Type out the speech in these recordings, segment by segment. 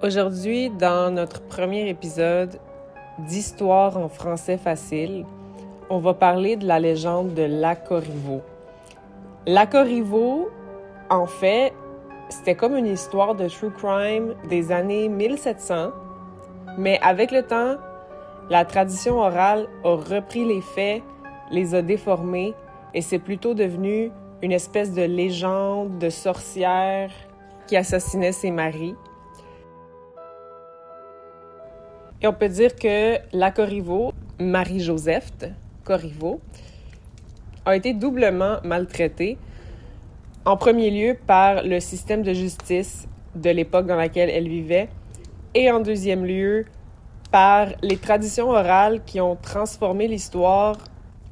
Aujourd'hui, dans notre premier épisode d'Histoire en français facile, on va parler de la légende de Lac Oriveau. Lac Oriveau, en fait, c'était comme une histoire de true crime des années 1700, mais avec le temps, la tradition orale a repris les faits, les a déformés, et c'est plutôt devenu une espèce de légende de sorcière qui assassinait ses maris. Et on peut dire que la Corriveau, Marie-Joseph Corriveau, a été doublement maltraitée. En premier lieu par le système de justice de l'époque dans laquelle elle vivait, et en deuxième lieu par les traditions orales qui ont transformé l'histoire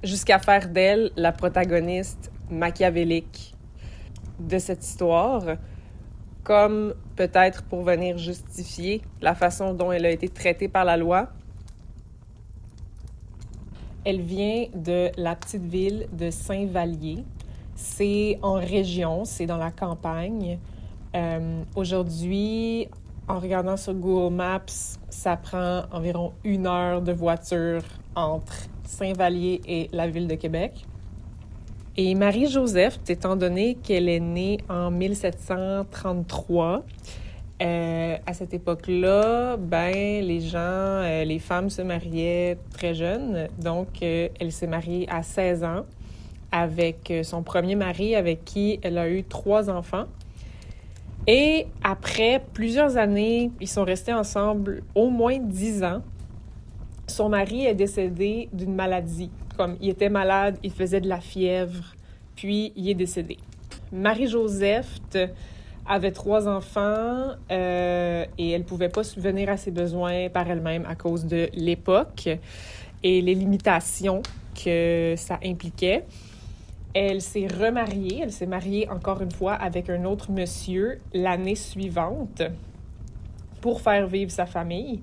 jusqu'à faire d'elle la protagoniste machiavélique de cette histoire, comme peut-être pour venir justifier la façon dont elle a été traitée par la loi. Elle vient de la petite ville de Saint-Vallier. C'est en région, c'est dans la campagne. Aujourd'hui, en regardant sur Google Maps, ça prend environ 1 heure de voiture entre Saint-Vallier et la ville de Québec. Et Marie-Joseph, étant donné qu'elle est née en 1733, à cette époque-là, les femmes se mariaient très jeunes. Donc, elle s'est mariée à 16 ans avec son premier mari, avec qui elle a eu 3 enfants. Et après plusieurs années, ils sont restés ensemble au moins 10 ans. Son mari est décédé d'une maladie. Comme il était malade, il faisait de la fièvre, puis il est décédé. Marie-Joseph avait 3 enfants et elle ne pouvait pas subvenir à ses besoins par elle-même à cause de l'époque et les limitations que ça impliquait. Elle s'est remariée, elle s'est mariée encore une fois avec un autre monsieur l'année suivante pour faire vivre sa famille.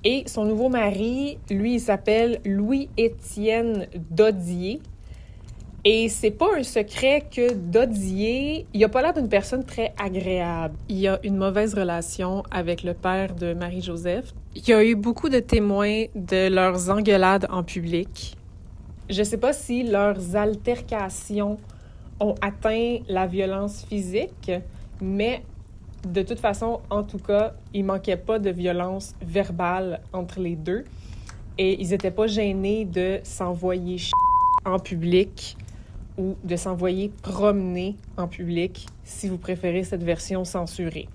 Et son nouveau mari, lui, il s'appelle Louis-Étienne Dodier. Et c'est pas un secret que Dodier, il a pas l'air d'une personne très agréable. Il a une mauvaise relation avec le père de Marie-Joseph. Il y a eu beaucoup de témoins de leurs engueulades en public. Je sais pas si leurs altercations ont atteint la violence physique, mais de toute façon, en tout cas, il manquait pas de violence verbale entre les deux. Et ils étaient pas gênés de s'envoyer en public ou de s'envoyer promener en public, si vous préférez cette version censurée.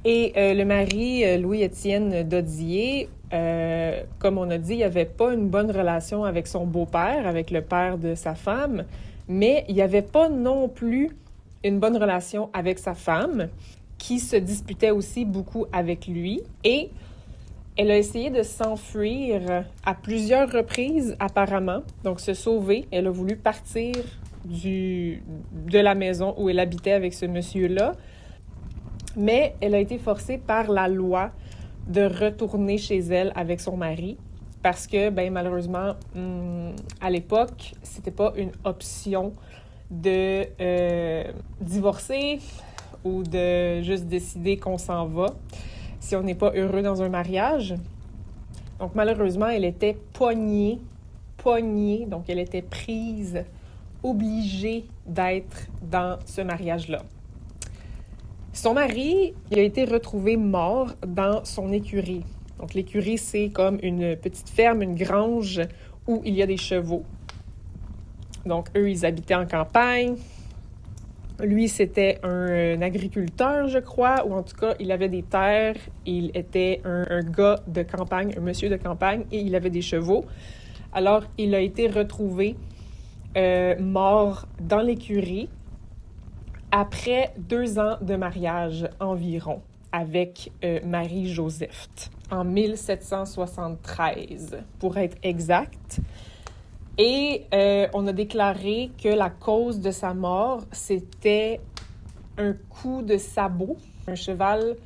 Et le mari, Louis-Étienne Dodier, comme on a dit, il n'avait pas une bonne relation avec son beau-père, avec le père de sa femme, mais il n'y avait pas non plus une bonne relation avec sa femme, qui se disputait aussi beaucoup avec lui. Et elle a essayé de s'enfuir à plusieurs reprises, apparemment, donc se sauver. Elle a voulu partir de la maison où elle habitait avec ce monsieur-là, mais elle a été forcée par la loi de retourner chez elle avec son mari parce que, malheureusement, à l'époque, c'était pas une option de divorcer ou de juste décider qu'on s'en va si on n'est pas heureux dans un mariage. Donc, malheureusement, elle était poignée, donc elle était prise, obligée d'être dans ce mariage-là. Son mari, il a été retrouvé mort dans son écurie. Donc, l'écurie, c'est comme une petite ferme, une grange où il y a des chevaux. Donc, eux, ils habitaient en campagne. Lui, c'était un agriculteur, je crois, ou en tout cas, il avait des terres. Il était un gars de campagne, un monsieur de campagne, et il avait des chevaux. Alors, il a été retrouvé mort dans l'écurie après 2 ans de mariage environ avec Marie-Joseph, en 1773, pour être exact. Et on a déclaré que la cause de sa mort, c'était un coup de sabot. Un cheval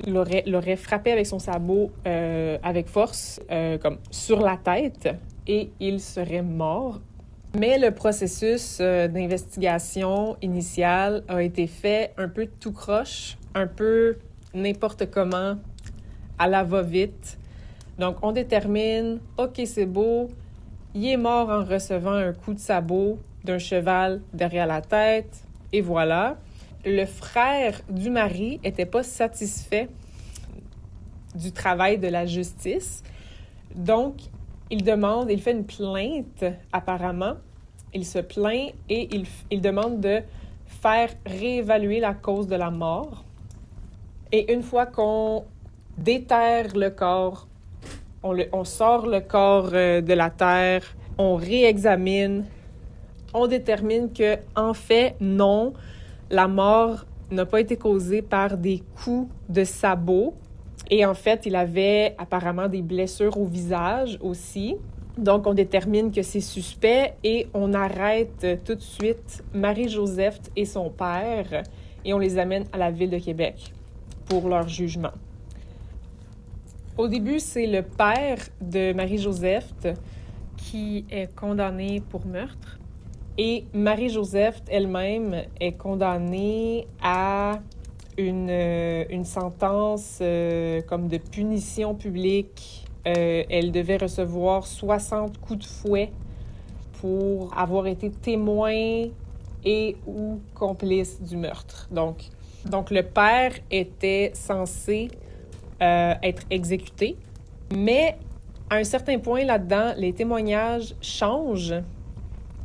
l'aurait frappé avec son sabot avec force, comme sur la tête, et il serait mort. Mais le processus d'investigation initial a été fait un peu tout croche, un peu n'importe comment, à la va-vite. Donc, on détermine, OK, c'est beau, il est mort en recevant un coup de sabot d'un cheval derrière la tête, et voilà. Le frère du mari n'était pas satisfait du travail de la justice, donc il fait une plainte apparemment, il se plaint et il demande de faire réévaluer la cause de la mort. Et une fois qu'on déterre le corps, on sort le corps de la terre, on réexamine, on détermine que, en fait, non, la mort n'a pas été causée par des coups de sabot. Et en fait, il avait apparemment des blessures au visage aussi. Donc, on détermine que c'est suspect et on arrête tout de suite Marie-Joseph et son père et on les amène à la Ville de Québec pour leur jugement. Au début, c'est le père de Marie-Joseph qui est condamné pour meurtre et Marie-Joseph elle-même est condamnée à une sentence comme de punition publique. Elle devait recevoir 60 coups de fouet pour avoir été témoin et ou complice du meurtre. Donc le père était censé être exécuté, mais à un certain point là-dedans, les témoignages changent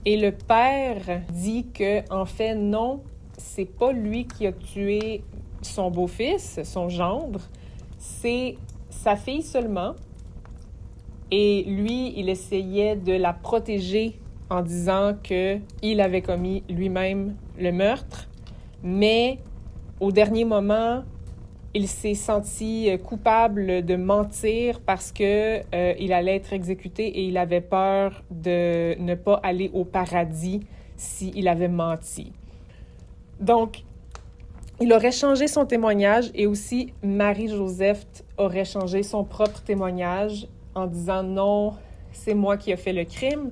et le père dit que, en fait, non, c'est pas lui qui a tué son beau-fils, son gendre, c'est sa fille seulement. Et lui, il essayait de la protéger en disant qu'il avait commis lui-même le meurtre. Mais au dernier moment, il s'est senti coupable de mentir parce que il allait être exécuté et il avait peur de ne pas aller au paradis s'il avait menti. Donc, il aurait changé son témoignage et aussi Marie-Joseph aurait changé son propre témoignage en disant non, c'est moi qui ai fait le crime.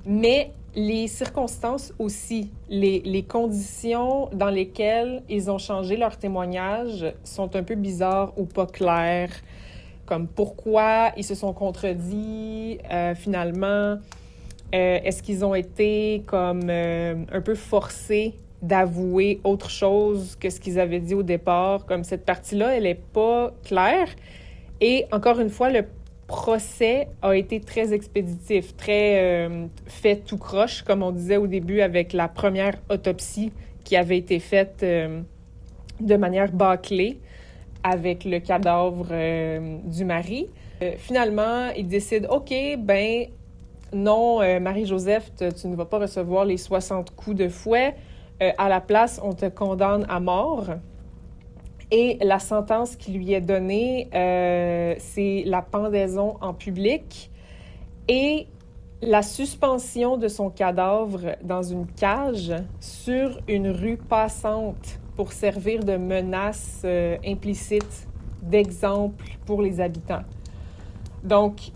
Mais les circonstances aussi, les conditions dans lesquelles ils ont changé leur témoignage sont un peu bizarres ou pas claires. Comme pourquoi ils se sont contredits finalement. Est-ce qu'ils ont été comme un peu forcés d'avouer autre chose que ce qu'ils avaient dit au départ? Comme cette partie-là, elle n'est pas claire. Et encore une fois, le procès a été très expéditif, très fait tout croche, comme on disait au début avec la première autopsie qui avait été faite de manière bâclée avec le cadavre du mari. Finalement, ils décident, OK, ben non, Marie-Joseph, tu ne vas pas recevoir les 60 coups de fouet. À la place, on te condamne à mort. Et la sentence qui lui est donnée, c'est la pendaison en public et la suspension de son cadavre dans une cage sur une rue passante pour servir de menace implicite, d'exemple pour les habitants. Donc,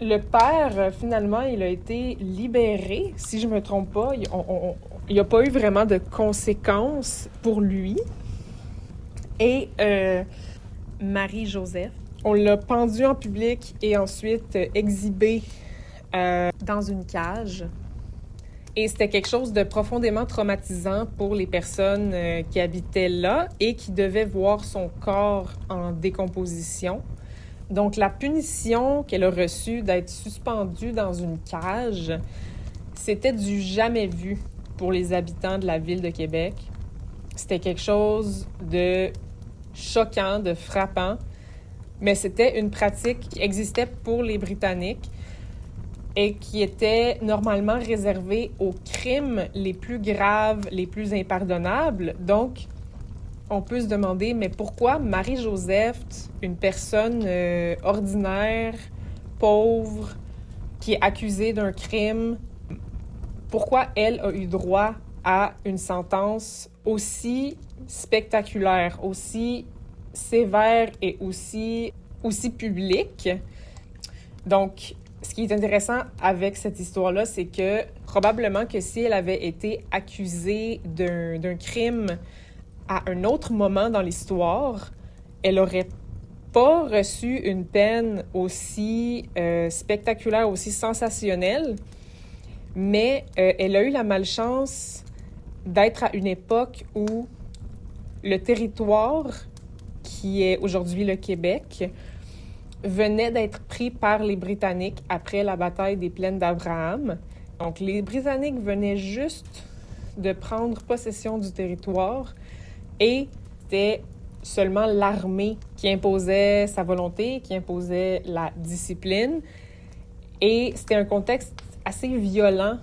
le père, finalement, il a été libéré, si je ne me trompe pas. Il n'y a pas eu vraiment de conséquences pour lui. Et Marie-Joseph, on l'a pendu en public et ensuite exhibé dans une cage. Et c'était quelque chose de profondément traumatisant pour les personnes qui habitaient là et qui devaient voir son corps en décomposition. Donc, la punition qu'elle a reçue d'être suspendue dans une cage, c'était du jamais vu pour les habitants de la ville de Québec. C'était quelque chose de choquant, de frappant, mais c'était une pratique qui existait pour les Britanniques et qui était normalement réservée aux crimes les plus graves, les plus impardonnables. Donc, on peut se demander, mais pourquoi Marie-Joseph, une personne ordinaire, pauvre, qui est accusée d'un crime, pourquoi elle a eu droit à une sentence aussi spectaculaire, aussi sévère et aussi publique? Donc, ce qui est intéressant avec cette histoire-là, c'est que probablement que si elle avait été accusée d'un crime à un autre moment dans l'histoire, elle aurait pas reçu une peine aussi spectaculaire, aussi sensationnelle, mais elle a eu la malchance d'être à une époque où le territoire, qui est aujourd'hui le Québec, venait d'être pris par les Britanniques après la bataille des Plaines d'Abraham. Donc, les Britanniques venaient juste de prendre possession du territoire et c'était seulement l'armée qui imposait sa volonté, qui imposait la discipline. Et c'était un contexte assez violent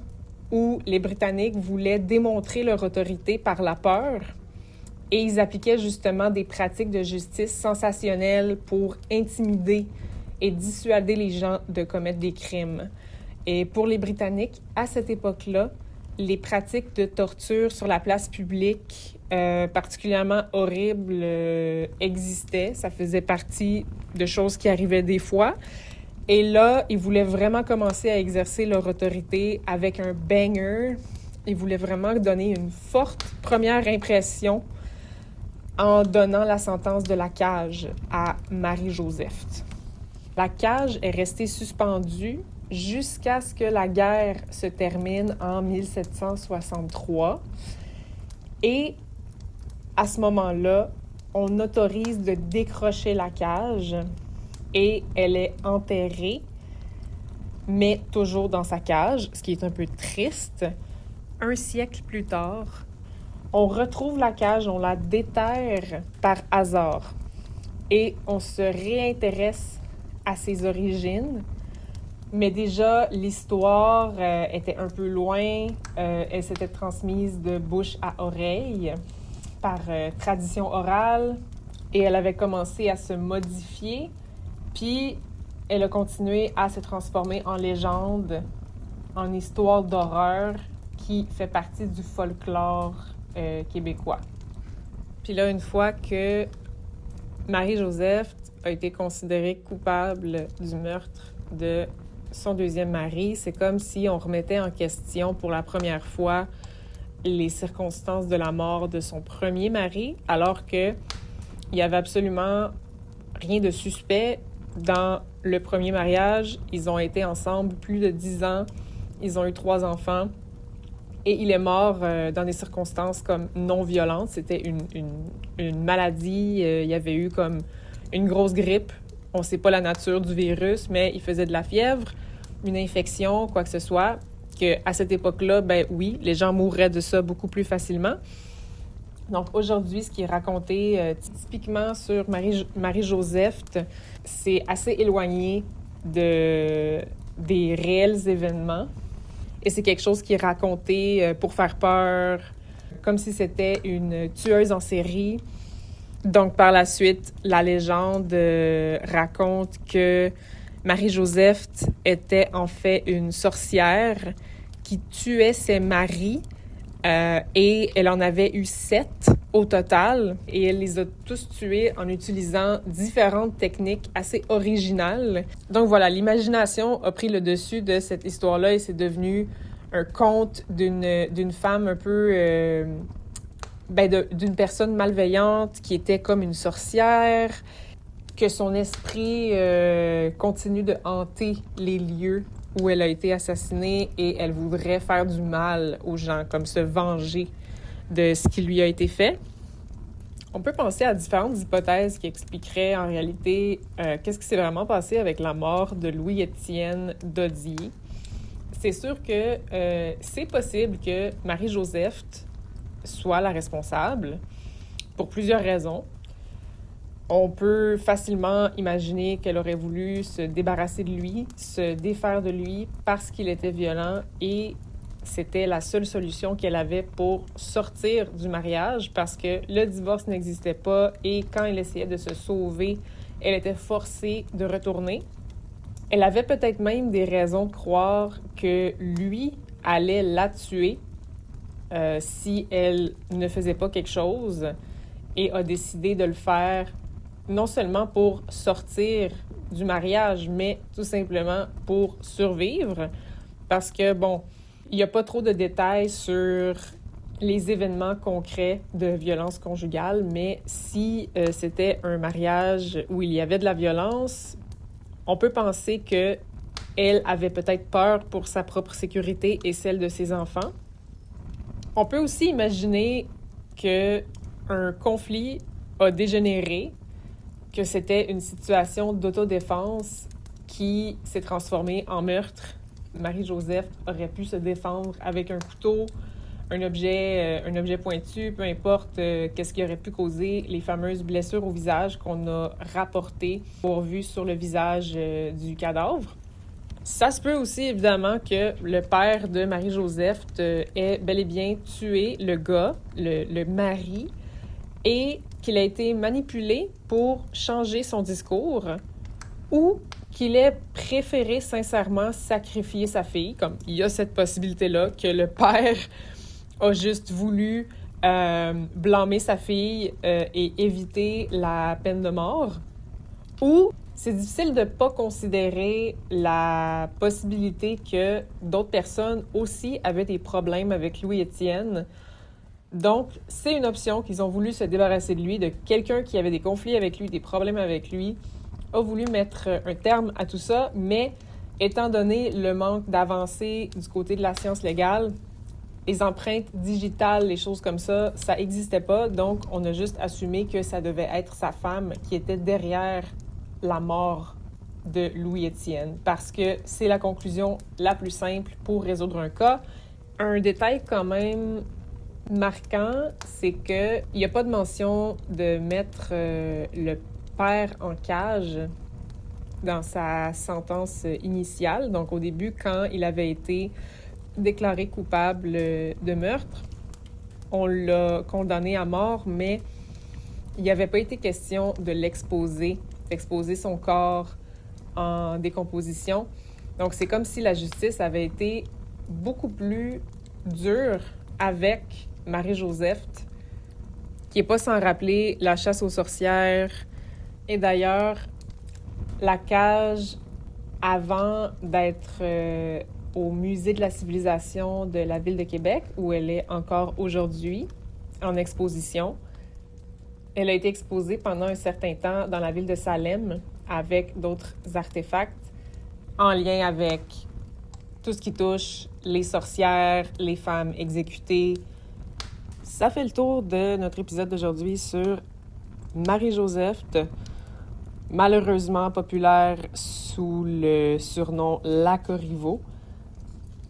où les Britanniques voulaient démontrer leur autorité par la peur et ils appliquaient justement des pratiques de justice sensationnelles pour intimider et dissuader les gens de commettre des crimes. Et pour les Britanniques, à cette époque-là, les pratiques de torture sur la place publique, particulièrement horribles, existaient. Ça faisait partie de choses qui arrivaient des fois. Et là, ils voulaient vraiment commencer à exercer leur autorité avec un banger. Ils voulaient vraiment donner une forte première impression en donnant la sentence de la cage à Marie-Joseph. La cage est restée suspendue jusqu'à ce que la guerre se termine en 1763. Et à ce moment-là, on autorise de décrocher la cage et elle est enterrée, mais toujours dans sa cage, ce qui est un peu triste. Un siècle plus tard, on retrouve la cage, on la déterre par hasard et on se réintéresse à ses origines. Mais déjà, l'histoire était un peu loin. Elle s'était transmise de bouche à oreille par tradition orale et elle avait commencé à se modifier. Puis, elle a continué à se transformer en légende, en histoire d'horreur qui fait partie du folklore québécois. Puis là, une fois que Marie-Joseph a été considérée coupable du meurtre de son deuxième mari, c'est comme si on remettait en question pour la première fois les circonstances de la mort de son premier mari, alors que il y avait absolument rien de suspect dans le premier mariage. Ils ont été ensemble plus de 10 ans, ils ont eu 3 enfants. Et il est mort dans des circonstances comme non violentes. C'était une maladie. Il y avait eu comme une grosse grippe. On ne sait pas la nature du virus, mais il faisait de la fièvre, une infection, quoi que ce soit. Qu'à cette époque-là, ben oui, les gens mourraient de ça beaucoup plus facilement. Donc aujourd'hui, ce qui est raconté typiquement sur Marie-Joseph, c'est assez éloigné des réels événements. Et c'est quelque chose qui est raconté pour faire peur, comme si c'était une tueuse en série. Donc, par la suite, la légende raconte que Marie-Joseph était en fait une sorcière qui tuait ses maris et elle en avait eu 7 au total. Et elle les a tous tués en utilisant différentes techniques assez originales. Donc voilà, l'imagination a pris le dessus de cette histoire-là et c'est devenu un conte d'une femme un peu... d'une personne malveillante qui était comme une sorcière, que son esprit continue de hanter les lieux où elle a été assassinée et elle voudrait faire du mal aux gens, comme se venger de ce qui lui a été fait. On peut penser à différentes hypothèses qui expliqueraient en réalité qu'est-ce qui s'est vraiment passé avec la mort de Louis-Étienne Dodier. C'est sûr que c'est possible que Marie-Joseph soit la responsable pour plusieurs raisons. On peut facilement imaginer qu'elle aurait voulu se débarrasser de lui, se défaire de lui parce qu'il était violent et c'était la seule solution qu'elle avait pour sortir du mariage parce que le divorce n'existait pas et quand elle essayait de se sauver, elle était forcée de retourner. Elle avait peut-être même des raisons de croire que lui allait la tuer si elle ne faisait pas quelque chose et a décidé de le faire non seulement pour sortir du mariage, mais tout simplement pour survivre. Parce que, bon, il n'y a pas trop de détails sur les événements concrets de violence conjugale, mais si c'était un mariage où il y avait de la violence, on peut penser que elle avait peut-être peur pour sa propre sécurité et celle de ses enfants. On peut aussi imaginer que un conflit a dégénéré, que c'était une situation d'autodéfense qui s'est transformée en meurtre. Marie-Joseph aurait pu se défendre avec un couteau, un objet pointu, peu importe qu'est-ce qui aurait pu causer les fameuses blessures au visage qu'on a rapportées pour vue sur le visage du cadavre. Ça se peut aussi, évidemment, que le père de Marie-Joseph ait bel et bien tué le gars, le mari, et qu'il a été manipulé pour changer son discours, ou qu'il ait préféré sincèrement sacrifier sa fille, comme il y a cette possibilité-là, que le père a juste voulu blâmer sa fille et éviter la peine de mort, ou c'est difficile de ne pas considérer la possibilité que d'autres personnes aussi avaient des problèmes avec Louis-Étienne. Donc, c'est une option qu'ils ont voulu se débarrasser de lui, de quelqu'un qui avait des conflits avec lui, des problèmes avec lui, a voulu mettre un terme à tout ça, mais étant donné le manque d'avancée du côté de la science légale, les empreintes digitales, les choses comme ça n'existait pas, donc on a juste assumé que ça devait être sa femme qui était derrière la mort de Louis-Étienne, parce que c'est la conclusion la plus simple pour résoudre un cas. Un détail quand même marquant, c'est qu'il n'y a pas de mention de mettre le père en cage dans sa sentence initiale. Donc au début, quand il avait été déclaré coupable de meurtre, on l'a condamné à mort, mais il n'y avait pas été question de l'exposer, d'exposer son corps en décomposition. Donc c'est comme si la justice avait été beaucoup plus dure avec Marie-Joseph, qui n'est pas sans rappeler la chasse aux sorcières. Et d'ailleurs, la cage, avant d'être au Musée de la civilisation de la ville de Québec, où elle est encore aujourd'hui en exposition, elle a été exposée pendant un certain temps dans la ville de Salem avec d'autres artefacts en lien avec tout ce qui touche les sorcières, les femmes exécutées. Ça fait le tour de notre épisode d'aujourd'hui sur Marie-Joseph, malheureusement populaire sous le surnom La Corriveau.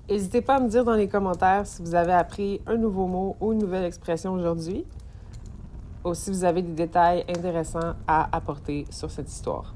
N'hésitez pas à me dire dans les commentaires si vous avez appris un nouveau mot ou une nouvelle expression aujourd'hui, ou si vous avez des détails intéressants à apporter sur cette histoire.